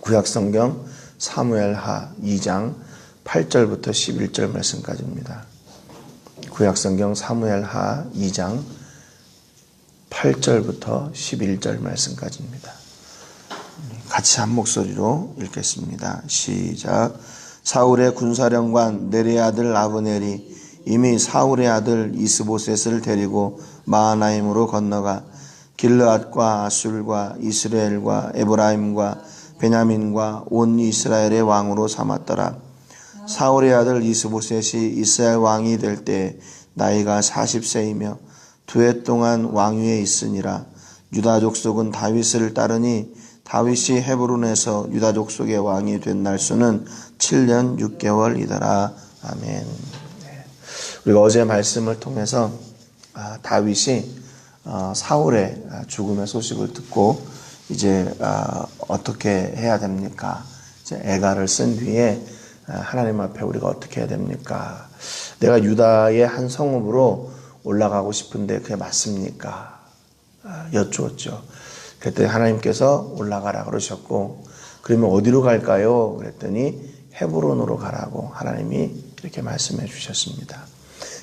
구약성경 사무엘하 2장 8절부터 11절 말씀까지입니다. 구약성경 사무엘하 2장 8절부터 11절 말씀까지입니다. 같이 한 목소리로 읽겠습니다. 시작. 사울의 군사령관 네리의 아들 아브넬이 이미 사울의 아들 이스보셋을 데리고 마하나임으로 건너가 길르앗과 아술과 이스라엘과 에브라임과 베냐민과 온 이스라엘의 왕으로 삼았더라. 사울의 아들 이스보셋이 이스라엘 왕이 될 때 나이가 40세이며 2해 동안 왕위에 있으니라. 유다 족속은 다윗을 따르니 다윗이 헤브론에서 유다 족속의 왕이 된 날수는 7년 6개월이더라. 아멘. 우리가 어제 말씀을 통해서 다윗이 사울의 죽음의 소식을 듣고 이제 어떻게 해야 됩니까? 이제 애가를 쓴 뒤에 하나님 앞에 우리가 어떻게 해야 됩니까? 내가 유다의 한 성읍으로 올라가고 싶은데 그게 맞습니까? 여쭈었죠. 그랬더니 하나님께서 올라가라 그러셨고, 그러면 어디로 갈까요? 그랬더니 헤브론으로 가라고 하나님이 이렇게 말씀해 주셨습니다.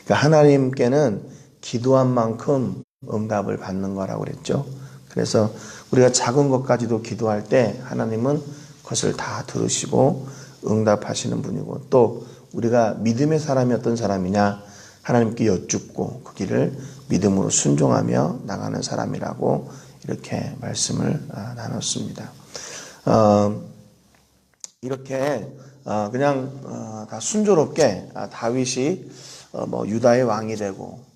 그러니까 하나님께는 기도한 만큼 응답을 받는 거라고 그랬죠. 그래서 우리가 작은 것까지도 기도할 때 하나님은 그것을 다 들으시고 응답하시는 분이고, 또 우리가 믿음의 사람이 어떤 사람이냐, 하나님께 여쭙고 그 길을 믿음으로 순종하며 나가는 사람이라고 이렇게 말씀을 나눴습니다. 이렇게 그냥 다 순조롭게 다윗이 유다의 왕이 되고,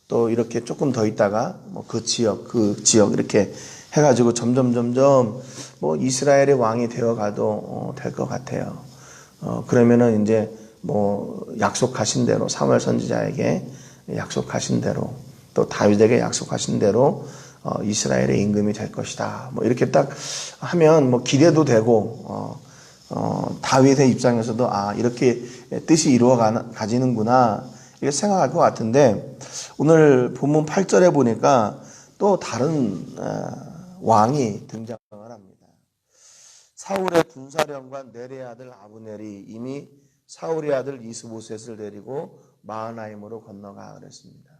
또 이렇게 조금 더 있다가 그 지역 이렇게 해가지고 점점 이스라엘의 왕이 되어가도 될 것 같아요. 그러면은 이제 약속하신 대로, 사무엘 선지자에게 약속하신 대로, 또 다윗에게 약속하신 대로 이스라엘의 임금이 될 것이다. 이렇게 딱 하면 기대도 되고, 다윗의 입장에서도 이렇게 뜻이 이루어가지는구나 이렇게 생각할 것 같은데, 오늘 본문 8절에 보니까 또 다른 왕이 등장을 합니다. 사울의 군사령관 네리의 아들 아브넬이 이미 사울의 아들 이스보셋을 데리고 마하나임으로 건너가 그랬습니다.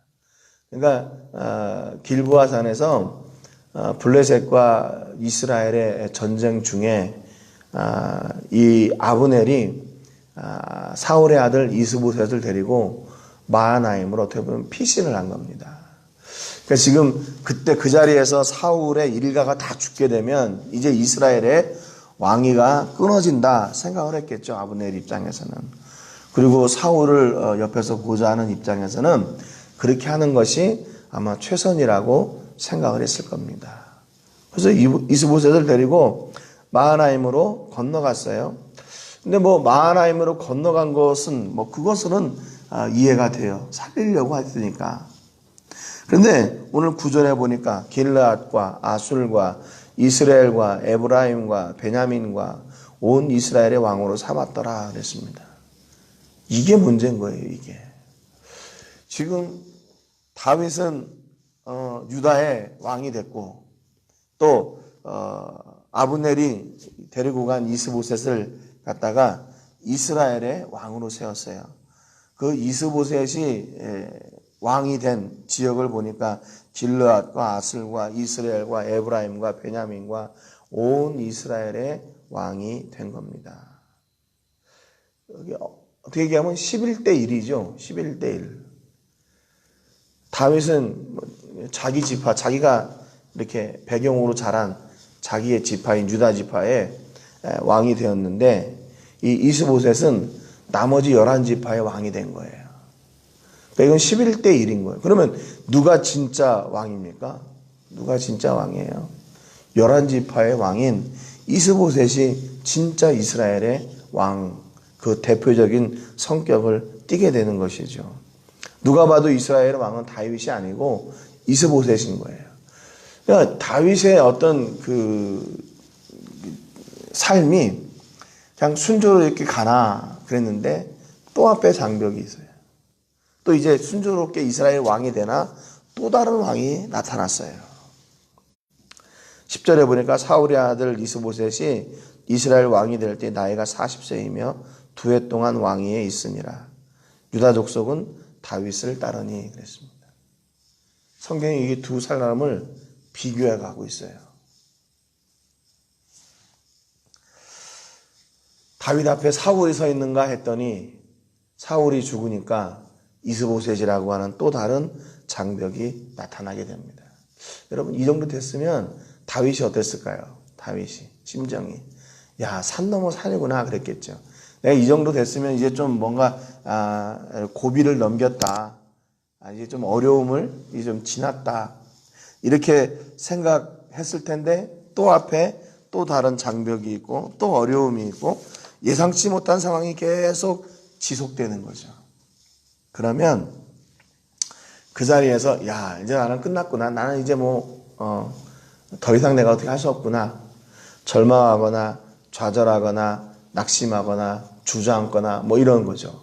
그러니까 길보아 산에서 블레셋과 이스라엘의 전쟁 중에 이 아브넬이 사울의 아들 이스보셋을 데리고 마하나임으로 어떻게 보면 피신을 한 겁니다. 그러니까 지금 그때 그 자리에서 사울의 일가가 다 죽게 되면 이제 이스라엘의 왕위가 끊어진다 생각을 했겠죠. 아브넬 입장에서는. 그리고 사울을 옆에서 보좌하는 입장에서는 그렇게 하는 것이 아마 최선이라고 생각을 했을 겁니다. 그래서 이스보셋을 데리고 마하나임으로 건너갔어요. 근데 마하나임으로 건너간 것은 그것은 이해가 돼요. 살리려고 했으니까. 그런데 오늘 9절에 보니까 길르앗과 아술과 이스라엘과 에브라임과 베냐민과 온 이스라엘의 왕으로 삼았더라 그랬습니다. 이게 문제인 거예요. 이게 지금 다윗은 유다의 왕이 됐고, 또 아브넬이 데리고 간 이스보셋을 갖다가 이스라엘의 왕으로 세웠어요. 그 이스보셋이 왕이 된 지역을 보니까 길르앗과 아슬과 이스라엘과 에브라임과 베냐민과 온 이스라엘의 왕이 된 겁니다. 여기 어떻게 얘기하면 11대 1이죠. 11대 1. 다윗은 자기 지파, 자기가 이렇게 배경으로 자란 자기의 지파인 유다 지파의 왕이 되었는데, 이 이스보셋은 나머지 11지파의 왕이 된 거예요. 그러니까 이건 11대 1인 거예요. 그러면 누가 진짜 왕입니까? 누가 진짜 왕이에요? 11지파의 왕인 이스보셋이 진짜 이스라엘의 왕, 그 대표적인 성격을 띠게 되는 것이죠. 누가 봐도 이스라엘의 왕은 다윗이 아니고 이스보셋인 거예요. 그러니까 다윗의 어떤 그 삶이 그냥 순조롭게 가나 그랬는데 또 앞에 장벽이 있어요. 또 이제 순조롭게 이스라엘 왕이 되나 또 다른 왕이 나타났어요. 10절에 보니까 사울의 아들 이스보셋이 이스라엘 왕이 될 때 나이가 40세이며 2해 동안 왕위에 있으니라. 유다 족속은 다윗을 따르니 그랬습니다. 성경이 이 두 사람을 비교해 가고 있어요. 다윗 앞에 사울이 서 있는가 했더니 사울이 죽으니까 이스보셋이라고 하는 또 다른 장벽이 나타나게 됩니다. 여러분 이 정도 됐으면 다윗이 어땠을까요? 다윗이 심정이 야, 산 넘어 산이구나 그랬겠죠. 내가 이 정도 됐으면 이제 좀 뭔가 고비를 넘겼다. 이제 좀 어려움을 이제 좀 지났다. 이렇게 생각했을 텐데 또 앞에 또 다른 장벽이 있고 또 어려움이 있고 예상치 못한 상황이 계속 지속되는 거죠. 그러면 그 자리에서 야, 이제 나는 끝났구나. 나는 이제 더 이상 내가 어떻게 할 수 없구나. 절망하거나 좌절하거나 낙심하거나 주저앉거나 이런 거죠.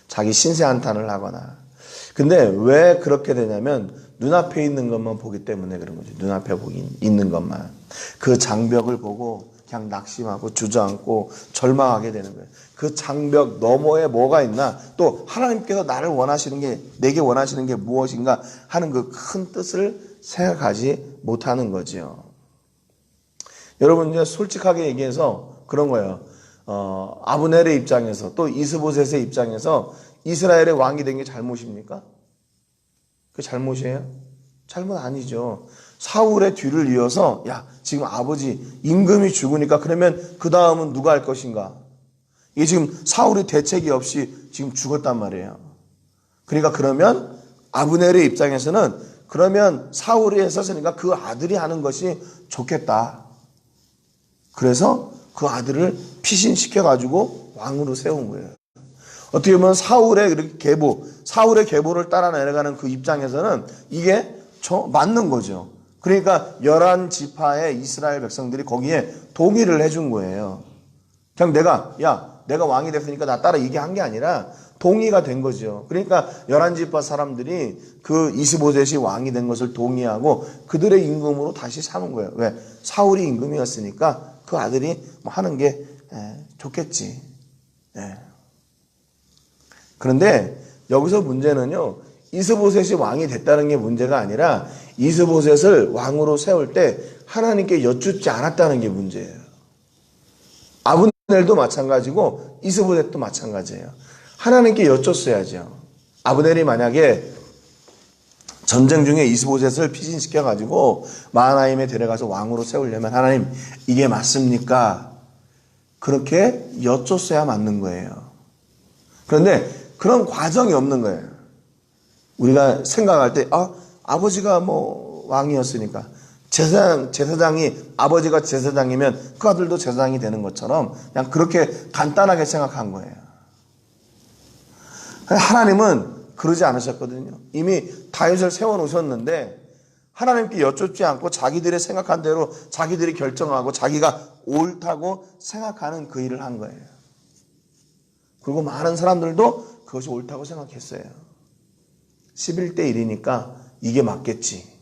자기 신세 한탄을 하거나. 근데 왜 그렇게 되냐면 눈앞에 있는 것만 보기 때문에 그런 거죠. 눈앞에 있는 것만. 그 장벽을 보고 그냥 낙심하고 주저앉고 절망하게 되는 거예요. 그 장벽 너머에 뭐가 있나? 또 하나님께서 나를 원하시는 게, 내게 원하시는 게 무엇인가 하는 그 큰 뜻을 생각하지 못하는 거죠. 여러분 이제 솔직하게 얘기해서 그런 거예요. 아브넬의 입장에서 또 이스보셋의 입장에서 이스라엘의 왕이 된 게 잘못입니까? 그 잘못이에요? 잘못 아니죠. 사울의 뒤를 이어서 야, 지금 아버지 임금이 죽으니까 그러면 그 다음은 누가 할 것인가? 이게 지금 사울이 대책이 없이 지금 죽었단 말이에요. 그러니까 그러면 아브넬의 입장에서는 그러면 사울이 했었으니까 그 아들이 하는 것이 좋겠다. 그래서 그 아들을 피신시켜가지고 왕으로 세운 거예요. 어떻게 보면 사울의 계보를 따라 내려가는 그 입장에서는 이게 맞는 거죠. 그러니까 11지파의 이스라엘 백성들이 거기에 동의를 해준 거예요. 그냥 내가 왕이 됐으니까 나 따라 얘기한 게 아니라 동의가 된 거죠. 그러니까 11지파 사람들이 그 이스보셋이 왕이 된 것을 동의하고 그들의 임금으로 다시 삼은 거예요. 왜? 사울이 임금이었으니까 그 아들이 하는 게 좋겠지. 그런데 여기서 문제는요, 이스보셋이 왕이 됐다는 게 문제가 아니라 이스보셋을 왕으로 세울 때 하나님께 여쭙지 않았다는 게 문제예요. 아브넬도 마찬가지고 이스보셋도 마찬가지예요. 하나님께 여쭙어야죠. 아브넬이 만약에 전쟁 중에 이스보셋을 피신시켜가지고 마하나임에 데려가서 왕으로 세우려면 하나님 이게 맞습니까? 그렇게 여쭙어야 맞는 거예요. 그런데 그런 과정이 없는 거예요. 우리가 생각할 때 아버지가 왕이었으니까 제사장이 아버지가 제사장이면 그 아들도 제사장이 되는 것처럼 그냥 그렇게 간단하게 생각한 거예요. 하나님은 그러지 않으셨거든요. 이미 다윗을 세워놓으셨는데 하나님께 여쭙지 않고 자기들이 생각한 대로 자기들이 결정하고 자기가 옳다고 생각하는 그 일을 한 거예요. 그리고 많은 사람들도 그것이 옳다고 생각했어요. 11대 1이니까 이게 맞겠지.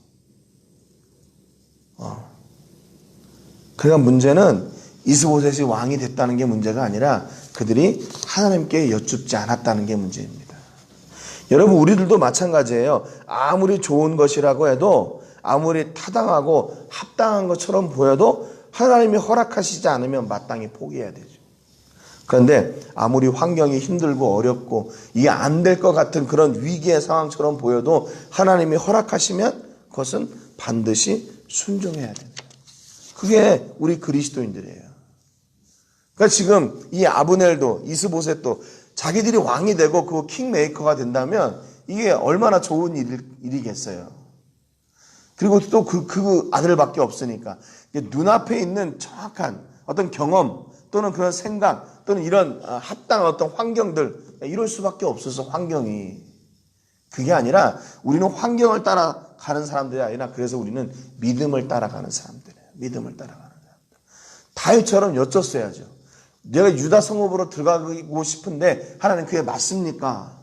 그러니까 문제는 이스보셋이 왕이 됐다는 게 문제가 아니라 그들이 하나님께 여쭙지 않았다는 게 문제입니다. 여러분 우리들도 마찬가지예요. 아무리 좋은 것이라고 해도 아무리 타당하고 합당한 것처럼 보여도 하나님이 허락하시지 않으면 마땅히 포기해야 되죠. 그런데 아무리 환경이 힘들고 어렵고 이게 안 될 것 같은 그런 위기의 상황처럼 보여도 하나님이 허락하시면 그것은 반드시 순종해야 됩니다. 그게 우리 그리스도인들이에요. 그러니까 지금 이 아브넬도 이스보셋도 자기들이 왕이 되고 그 킹메이커가 된다면 이게 얼마나 좋은 일이겠어요. 그리고 또 그 아들밖에 없으니까 눈앞에 있는 정확한 어떤 경험 또는 그런 생각 또는 이런 합당한 어떤 환경들 이럴 수밖에 없어서 환경이 그게 아니라 우리는 환경을 따라가는 사람들이 아니라 그래서 우리는 믿음을 따라가는 사람들이에요. 믿음을 따라가는 사람들. 다윗처럼 여쭙어야죠. 내가 유다 성읍으로 들어가고 싶은데 하나님 그게 맞습니까?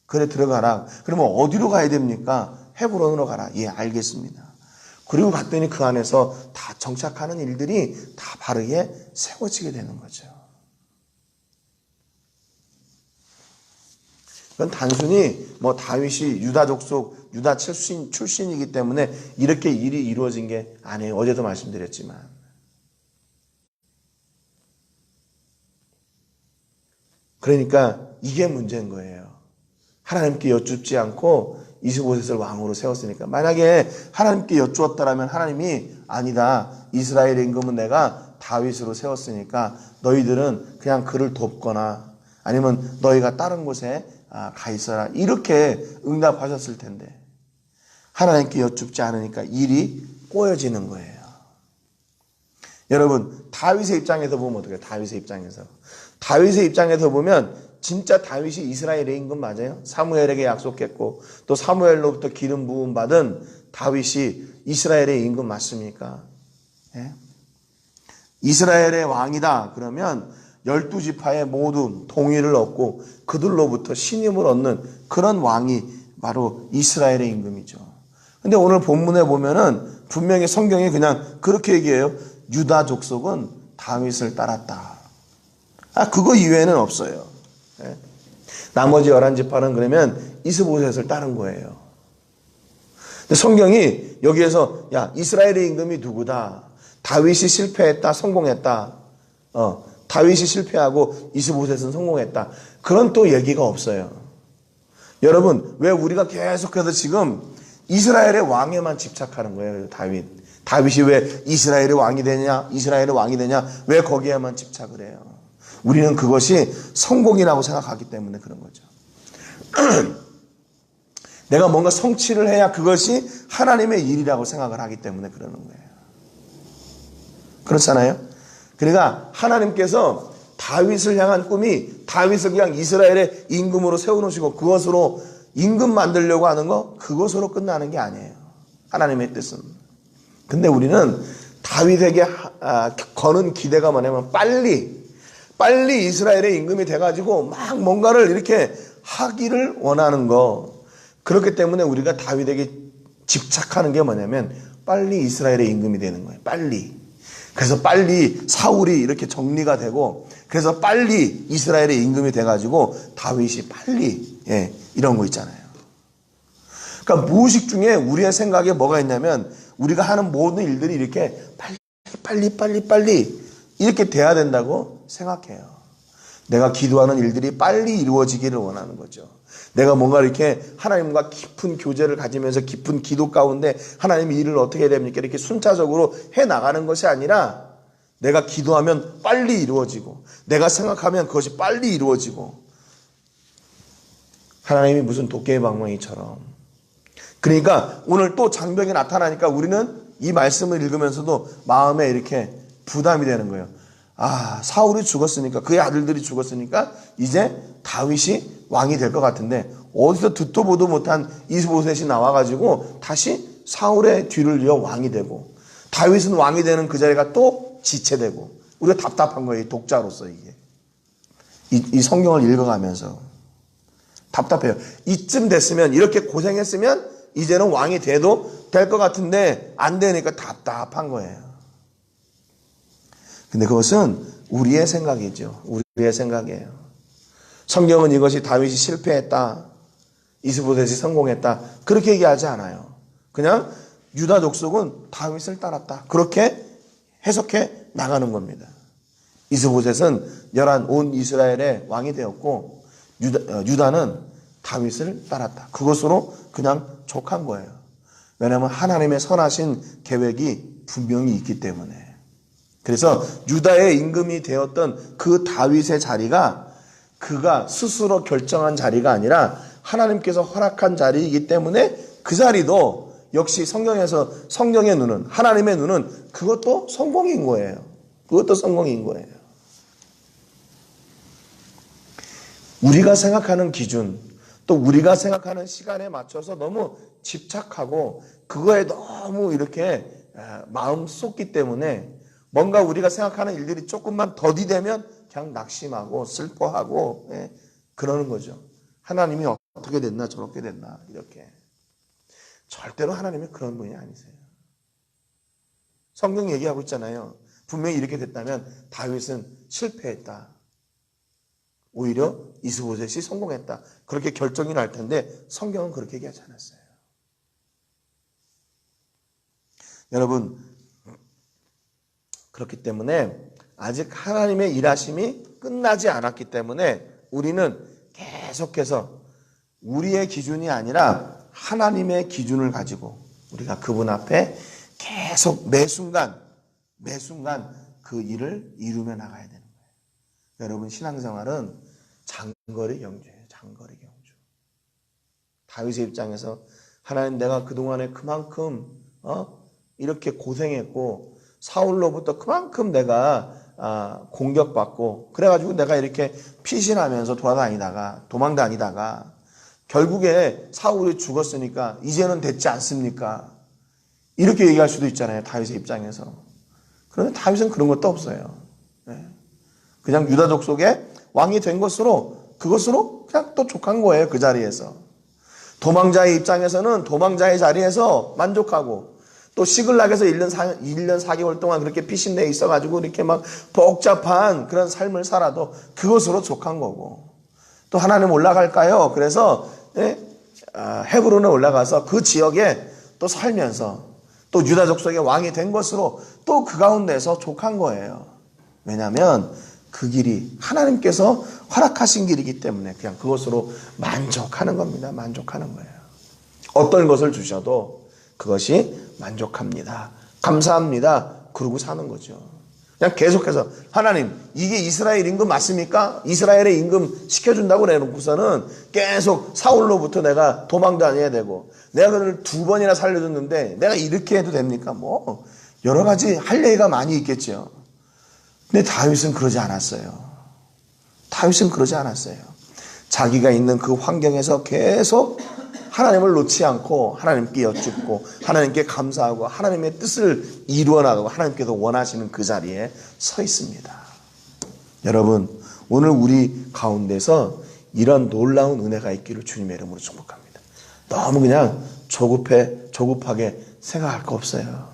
그래 들어가라. 그러면 어디로 가야 됩니까? 헤브론으로 가라. 예, 알겠습니다. 그리고 갔더니 그 안에서 다 정착하는 일들이 다 바르게 세워지게 되는 거죠. 그건 단순히 뭐 다윗이 유다 족속, 유다 출신이기 때문에 이렇게 일이 이루어진 게 아니에요. 어제도 말씀드렸지만. 그러니까 이게 문제인 거예요. 하나님께 여쭙지 않고 이스보셋을 왕으로 세웠으니까. 만약에 하나님께 여쭈었다라면 하나님이 아니다. 이스라엘의 임금은 내가 다윗으로 세웠으니까 너희들은 그냥 그를 돕거나 아니면 너희가 다른 곳에 가 있어라. 이렇게 응답하셨을 텐데 하나님께 여쭙지 않으니까 일이 꼬여지는 거예요. 여러분 다윗의 입장에서 보면 어떻게 해요? 다윗의 입장에서 보면 진짜 다윗이 이스라엘의 임금 맞아요? 사무엘에게 약속했고 또 사무엘로부터 기름 부음 받은 다윗이 이스라엘의 임금 맞습니까? 예? 이스라엘의 왕이다 그러면 12지파의 모두 동의를 얻고 그들로부터 신임을 얻는 그런 왕이 바로 이스라엘의 임금이죠. 근데 오늘 본문에 보면은 분명히 성경이 그냥 그렇게 얘기해요. 유다 족속은 다윗을 따랐다. 그거 이외에는 없어요. 예? 나머지 11지파는 그러면 이스보셋을 따른 거예요. 근데 성경이 여기에서 야 이스라엘의 임금이 누구다. 다윗이 실패했다. 성공했다. 다윗이 실패하고 이스보셋은 성공했다. 그런 또 얘기가 없어요. 여러분 왜 우리가 계속해서 지금 이스라엘의 왕에만 집착하는 거예요. 다윗이 왜 이스라엘의 왕이 되냐 왜 거기에만 집착을 해요. 우리는 그것이 성공이라고 생각하기 때문에 그런 거죠. 내가 뭔가 성취를 해야 그것이 하나님의 일이라고 생각을 하기 때문에 그러는 거예요. 그렇잖아요. 그러니까 하나님께서 다윗을 향한 꿈이 다윗을 그냥 이스라엘의 임금으로 세워놓으시고 그것으로 임금 만들려고 하는 거 그것으로 끝나는 게 아니에요. 하나님의 뜻은. 근데 우리는 다윗에게 거는 기대가 뭐냐면 빨리 이스라엘의 임금이 돼가지고 막 뭔가를 이렇게 하기를 원하는 거. 그렇기 때문에 우리가 다윗에게 집착하는 게 뭐냐면 빨리 이스라엘의 임금이 되는 거예요. 빨리. 그래서 빨리 사울이 이렇게 정리가 되고 그래서 빨리 이스라엘의 임금이 돼가지고 다윗이 빨리 이런 거 있잖아요. 그러니까 무의식 중에 우리의 생각에 뭐가 있냐면 우리가 하는 모든 일들이 이렇게 빨리 이렇게 돼야 된다고 생각해요. 내가 기도하는 일들이 빨리 이루어지기를 원하는 거죠. 내가 뭔가 이렇게 하나님과 깊은 교제를 가지면서 깊은 기도 가운데 하나님이 일을 어떻게 해야 됩니까? 이렇게 순차적으로 해나가는 것이 아니라 내가 기도하면 빨리 이루어지고 내가 생각하면 그것이 빨리 이루어지고 하나님이 무슨 도깨비 방망이처럼. 그러니까 오늘 또 장벽이 나타나니까 우리는 이 말씀을 읽으면서도 마음에 이렇게 부담이 되는 거예요. 사울이 죽었으니까 그의 아들들이 죽었으니까 이제 다윗이 왕이 될 것 같은데 어디서 듣도 보도 못한 이스보셋이 나와가지고 다시 사울의 뒤를 이어 왕이 되고 다윗은 왕이 되는 그 자리가 또 지체되고 우리가 답답한 거예요. 독자로서 이게 이 성경을 읽어가면서 답답해요. 이쯤 됐으면 이렇게 고생했으면 이제는 왕이 돼도 될 것 같은데 안 되니까 답답한 거예요. 근데 그것은 우리의 생각이죠. 우리의 생각이에요. 성경은 이것이 다윗이 실패했다. 이스보셋이 성공했다. 그렇게 얘기하지 않아요. 그냥 유다 족속은 다윗을 따랐다. 그렇게 해석해 나가는 겁니다. 이스보셋은 온 이스라엘의 왕이 되었고 유다는 다윗을 따랐다. 그것으로 그냥 족한 거예요. 왜냐하면 하나님의 선하신 계획이 분명히 있기 때문에. 그래서 유다의 임금이 되었던 그 다윗의 자리가 그가 스스로 결정한 자리가 아니라 하나님께서 허락한 자리이기 때문에 그 자리도 역시 성경의 눈은 하나님의 눈은 그것도 성공인 거예요. 그것도 성공인 거예요. 우리가 생각하는 기준 또 우리가 생각하는 시간에 맞춰서 너무 집착하고 그거에 너무 이렇게 마음 쏟기 때문에 뭔가 우리가 생각하는 일들이 조금만 더디되면 그냥 낙심하고 슬퍼하고 그러는 거죠. 하나님이 어떻게 됐나 저렇게 됐나 이렇게. 절대로 하나님이 그런 분이 아니세요. 성경 얘기하고 있잖아요. 분명히 이렇게 됐다면 다윗은 실패했다. 오히려 이스보셋이 성공했다. 그렇게 결정이 날 텐데 성경은 그렇게 얘기하지 않았어요. 여러분, 그렇기 때문에 아직 하나님의 일하심이 끝나지 않았기 때문에 우리는 계속해서 우리의 기준이 아니라 하나님의 기준을 가지고 우리가 그분 앞에 계속 매 순간 그 일을 이루며 나가야 되는 거예요. 여러분, 신앙생활은 장거리 경주예요. 장거리 경주. 다윗의 입장에서 하나님, 내가 그동안에 그만큼 이렇게 고생했고 사울로부터 그만큼 내가 공격받고 그래가지고 내가 이렇게 피신하면서 돌아다니다가 도망다니다가 결국에 사울이 죽었으니까 이제는 됐지 않습니까? 이렇게 얘기할 수도 있잖아요. 다윗의 입장에서. 그런데 다윗은 그런 것도 없어요. 그냥 유다족 속에 왕이 된 것으로 그것으로 그냥 또 족한 거예요. 그 자리에서. 도망자의 입장에서는 도망자의 자리에서 만족하고 또 시글락에서 1년 4개월 동안 그렇게 피신내에 있어가지고 이렇게 막 복잡한 그런 삶을 살아도 그것으로 족한 거고 또 하나님 올라갈까요? 그래서 헤브론에 올라가서 그 지역에 또 살면서 또 유다 족속의 왕이 된 것으로 또 그 가운데서 족한 거예요. 왜냐하면 그 길이 하나님께서 허락하신 길이기 때문에 그냥 그것으로 만족하는 겁니다. 만족하는 거예요. 어떤 것을 주셔도 그것이 만족합니다. 감사합니다. 그러고 사는 거죠. 그냥 계속해서 하나님, 이게 이스라엘 임금 맞습니까? 이스라엘의 임금 시켜준다고 내놓고서는 계속 사울로부터 내가 도망다녀야 되고 내가 그를 2번이나 살려줬는데 내가 이렇게 해도 됩니까? 뭐 여러 가지 할 얘기가 많이 있겠죠. 근데 다윗은 그러지 않았어요. 다윗은 그러지 않았어요. 자기가 있는 그 환경에서 계속 하나님을 놓지 않고 하나님께 여쭙고 하나님께 감사하고 하나님의 뜻을 이루어 나가고 하나님께서 원하시는 그 자리에 서 있습니다. 여러분, 오늘 우리 가운데서 이런 놀라운 은혜가 있기를 주님의 이름으로 축복합니다. 너무 그냥 조급하게 생각할 거 없어요.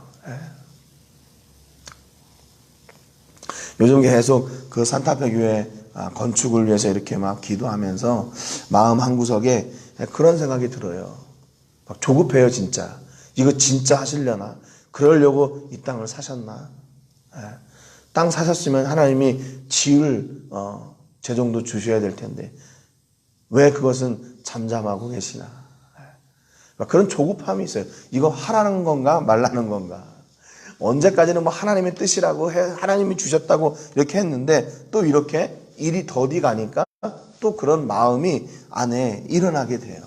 요즘 계속 그 산타페 교회 건축을 위해서 이렇게 막 기도하면서 마음 한구석에 그런 생각이 들어요. 막 조급해요, 진짜. 이거 진짜 하시려나? 그러려고 이 땅을 사셨나? 땅 사셨으면 하나님이 지을 재정도 주셔야 될 텐데 왜 그것은 잠잠하고 계시나? 그런 조급함이 있어요. 이거 하라는 건가 말라는 건가? 언제까지는 뭐 하나님의 뜻이라고 하나님이 주셨다고 이렇게 했는데 또 이렇게 일이 더디 가니까 또 그런 마음이 안에 일어나게 돼요.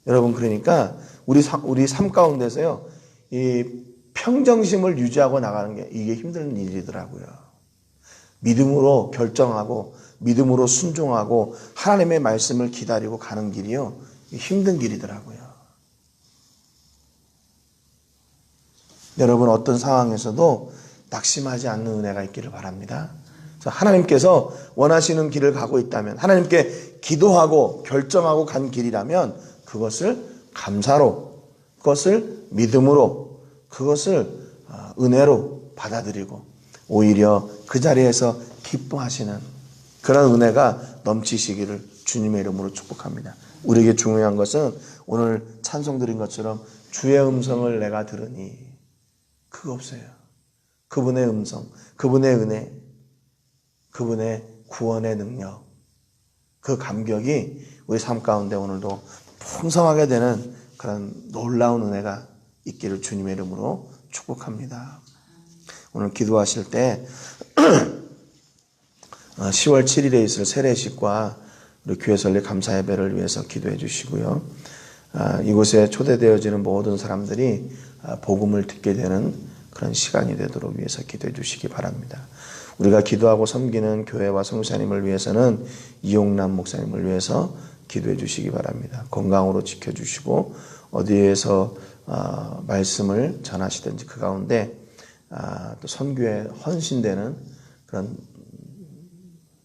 여러분, 그러니까 우리 삶 가운데서요, 이 평정심을 유지하고 나가는 게 이게 힘든 일이더라고요. 믿음으로 결정하고 믿음으로 순종하고 하나님의 말씀을 기다리고 가는 길이요, 힘든 길이더라고요. 여러분, 어떤 상황에서도 낙심하지 않는 은혜가 있기를 바랍니다. 하나님께서 원하시는 길을 가고 있다면, 하나님께 기도하고 결정하고 간 길이라면 그것을 감사로, 그것을 믿음으로, 그것을 은혜로 받아들이고 오히려 그 자리에서 기뻐하시는 그런 은혜가 넘치시기를 주님의 이름으로 축복합니다. 우리에게 중요한 것은 오늘 찬송 드린 것처럼 주의 음성을 내가 들으니 그거 없어요. 그분의 음성, 그분의 은혜, 그분의 구원의 능력, 그 감격이 우리 삶 가운데 오늘도 풍성하게 되는 그런 놀라운 은혜가 있기를 주님의 이름으로 축복합니다. 오늘 기도하실 때 10월 7일에 있을 세례식과 우리 교회 설립 감사 예배를 위해서 기도해 주시고요. 이곳에 초대되어지는 모든 사람들이 복음을 듣게 되는 그런 시간이 되도록 위해서 기도해 주시기 바랍니다. 우리가 기도하고 섬기는 교회와 성사님을 위해서는 이용남 목사님을 위해서 기도해 주시기 바랍니다. 건강으로 지켜주시고 어디에서 말씀을 전하시든지 그 가운데 또 선교에 헌신되는 그런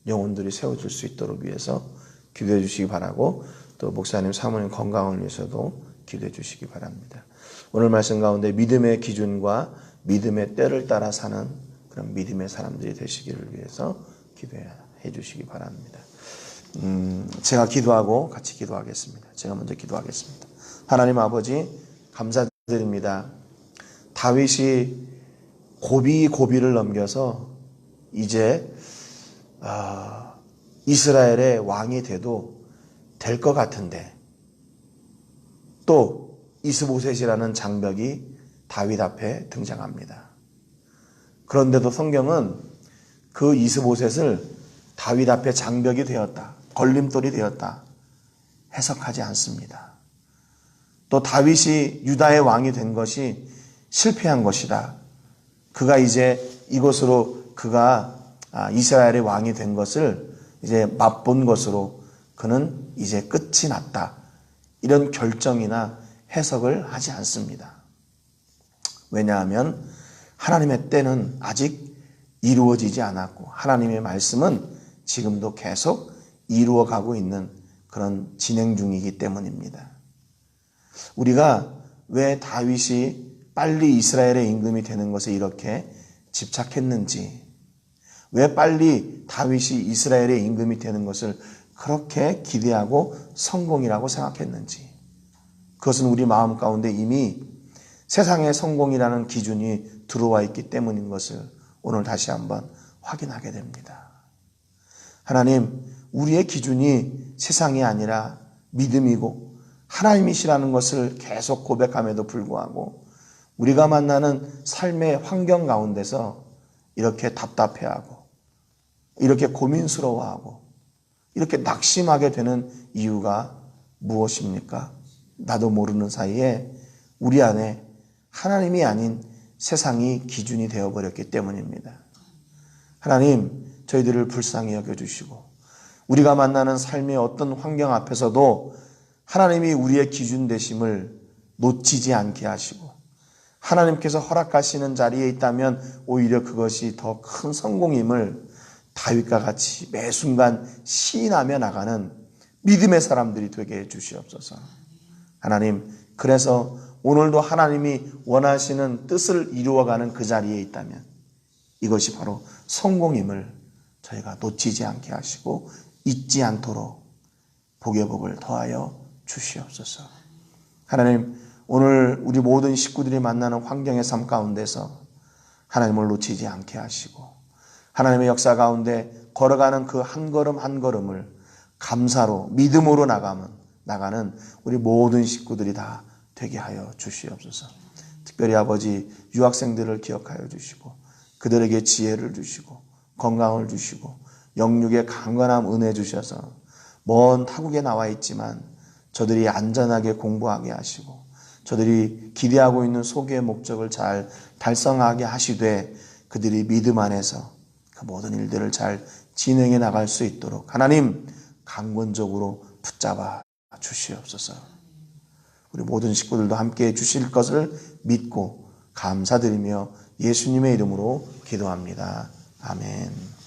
영혼들이 세워질 수 있도록 위해서 기도해 주시기 바라고 또 목사님 사모님 건강을 위해서도 기도해 주시기 바랍니다. 오늘 말씀 가운데 믿음의 기준과 믿음의 때를 따라 사는 그런 믿음의 사람들이 되시기를 위해서 기도해 주시기 바랍니다. 제가 기도하고 같이 기도하겠습니다. 제가 먼저 기도하겠습니다. 하나님 아버지 감사드립니다. 다윗이 고비를 넘겨서 이제 이스라엘의 왕이 돼도 될 것 같은데 또 이스보셋이라는 장벽이 다윗 앞에 등장합니다. 그런데도 성경은 그 이스보셋을 다윗 앞에 장벽이 되었다, 걸림돌이 되었다 해석하지 않습니다. 또 다윗이 유다의 왕이 된 것이 실패한 것이다. 그가 이제 이것으로 그가 이스라엘의 왕이 된 것을 이제 맛본 것으로 그는 이제 끝이 났다. 이런 결정이나 해석을 하지 않습니다. 왜냐하면 하나님의 때는 아직 이루어지지 않았고 하나님의 말씀은 지금도 계속 이루어가고 있는 그런 진행 중이기 때문입니다. 우리가 왜 다윗이 빨리 이스라엘의 임금이 되는 것에 이렇게 집착했는지, 왜 빨리 다윗이 이스라엘의 임금이 되는 것을 그렇게 기대하고 성공이라고 생각했는지, 그것은 우리 마음 가운데 이미 세상의 성공이라는 기준이 들어와 있기 때문인 것을 오늘 다시 한번 확인하게 됩니다. 하나님, 우리의 기준이 세상이 아니라 믿음이고 하나님이시라는 것을 계속 고백함에도 불구하고 우리가 만나는 삶의 환경 가운데서 이렇게 답답해하고 이렇게 고민스러워하고 이렇게 낙심하게 되는 이유가 무엇입니까? 나도 모르는 사이에 우리 안에 하나님이 아닌 세상이 기준이 되어버렸기 때문입니다. 하나님, 저희들을 불쌍히 여겨주시고 우리가 만나는 삶의 어떤 환경 앞에서도 하나님이 우리의 기준 되심을 놓치지 않게 하시고 하나님께서 허락하시는 자리에 있다면 오히려 그것이 더 큰 성공임을 다윗과 같이 매 순간 시인하며 나가는 믿음의 사람들이 되게 해주시옵소서. 하나님, 그래서 오늘도 하나님이 원하시는 뜻을 이루어가는 그 자리에 있다면 이것이 바로 성공임을 저희가 놓치지 않게 하시고 잊지 않도록 복의 복을 더하여 주시옵소서. 하나님, 오늘 우리 모든 식구들이 만나는 환경의 삶 가운데서 하나님을 놓치지 않게 하시고 하나님의 역사 가운데 걸어가는 그 한 걸음 한 걸음을 감사로 믿음으로 나가는 우리 모든 식구들이 다 되게 하여 주시옵소서. 특별히 아버지 유학생들을 기억하여 주시고 그들에게 지혜를 주시고 건강을 주시고 영육의 강건함 은혜 주셔서 먼 타국에 나와 있지만 저들이 안전하게 공부하게 하시고 저들이 기대하고 있는 소교의 목적을 잘 달성하게 하시되 그들이 믿음 안에서 그 모든 일들을 잘 진행해 나갈 수 있도록 하나님 강권적으로 붙잡아 주시옵소서. 우리 모든 식구들도 함께해 주실 것을 믿고 감사드리며 예수님의 이름으로 기도합니다. 아멘.